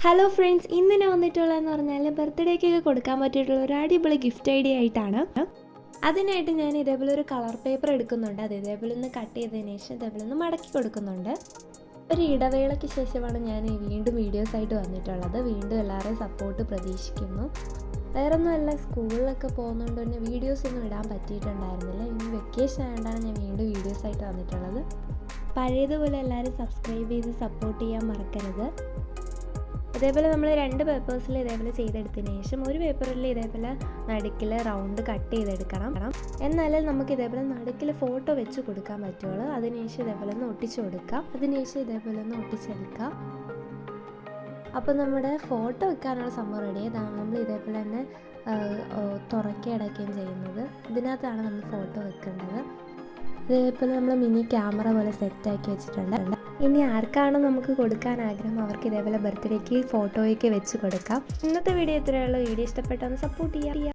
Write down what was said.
Hello friends, ഇന്ന് ഞാൻ വന്നിട്ടുള്ളതെന്ന് പറഞ്ഞാൽ ബർത്ത്ഡേക്കൊക്കെ കൊടുക്കാൻ പറ്റിയിട്ടുള്ള ഒരു അടിപൊളി ഗിഫ്റ്റ് ഐഡിയ ആയിട്ടാണ്. അതിനായിട്ട് ഞാൻ ഇതേപോലെ ഒരു കളർ പേപ്പർ എടുക്കുന്നുണ്ട്. അത് ഇതേപോലെ ഒന്ന് കട്ട് ചെയ്തതിന് ശേഷം ഇതേപോലെ ഒന്ന് മടക്കി കൊടുക്കുന്നുണ്ട്. ഒരു ഇടവേളയ്ക്ക് ശേഷമാണ് ഞാൻ വീണ്ടും വീഡിയോസായിട്ട് വന്നിട്ടുള്ളത്. വീണ്ടും എല്ലാവരെയും സപ്പോർട്ട് പ്രതീക്ഷിക്കുന്നു. വേറൊന്നുമല്ല, സ്കൂളിലൊക്കെ പോകുന്നതുകൊണ്ട് തന്നെ വീഡിയോസൊന്നും ഇടാൻ പറ്റിയിട്ടുണ്ടായിരുന്നില്ല. ഇനി വെക്കേഷൻ ആയതുകൊണ്ടാണ് ഞാൻ വീണ്ടും വീഡിയോസായിട്ട് വന്നിട്ടുള്ളത്. പഴയതുപോലെ എല്ലാവരും സബ്സ്ക്രൈബ് ചെയ്ത് സപ്പോർട്ട് ചെയ്യാൻ മറക്കരുത്. ഇതേപോലെ നമ്മൾ 2 പേപ്പേഴ്സിൽ ഇതേപോലെ ചെയ്തെടുത്തതിന് ശേഷം ഒരു പേപ്പറിൽ ഇതേപോലെ നടുക്കിൽ റൗണ്ട് കട്ട് ചെയ്തെടുക്കണം. എന്നാലേ നമുക്ക് ഇതേപോലെ നടുക്കിൽ ഫോട്ടോ വെച്ച് കൊടുക്കാൻ പറ്റുള്ളൂ. അതിനുശേഷം ഇതേപോലെ ഒന്ന് ഒട്ടിച്ചു കൊടുക്കാം. അതിനുശേഷം ഇതേപോലെ ഒന്ന് ഒട്ടിച്ചെടുക്കാം. അപ്പോൾ നമ്മുടെ ഫോട്ടോ വെക്കാനുള്ള സംഭവം റെഡി. നമ്മൾ ഇതേപോലെ തന്നെ തുറക്കുകയും അടയ്ക്കുകയും ചെയ്യുന്നത്. ഇതിനകത്താണ് നമ്മൾ ഫോട്ടോ വെക്കേണ്ടത്. ഇതേപോലെ നമ്മൾ മിനി ക്യാമറ പോലെ സെറ്റാക്കി വെച്ചിട്ടുണ്ട്. ഇനി ആർക്കാണോ നമുക്ക് കൊടുക്കാൻ ആഗ്രഹം അവർക്ക് ഇതേപോലെ ബർത്ത്ഡേക്ക് ഫോട്ടോയൊക്കെ വെച്ച് കൊടുക്കാം. ഇന്നത്തെ വീഡിയോ ഇത്രയേ ഉള്ളൂ. വീഡിയോ ഇഷ്ടപ്പെട്ടൊന്ന് സപ്പോർട്ട് ചെയ്യുക.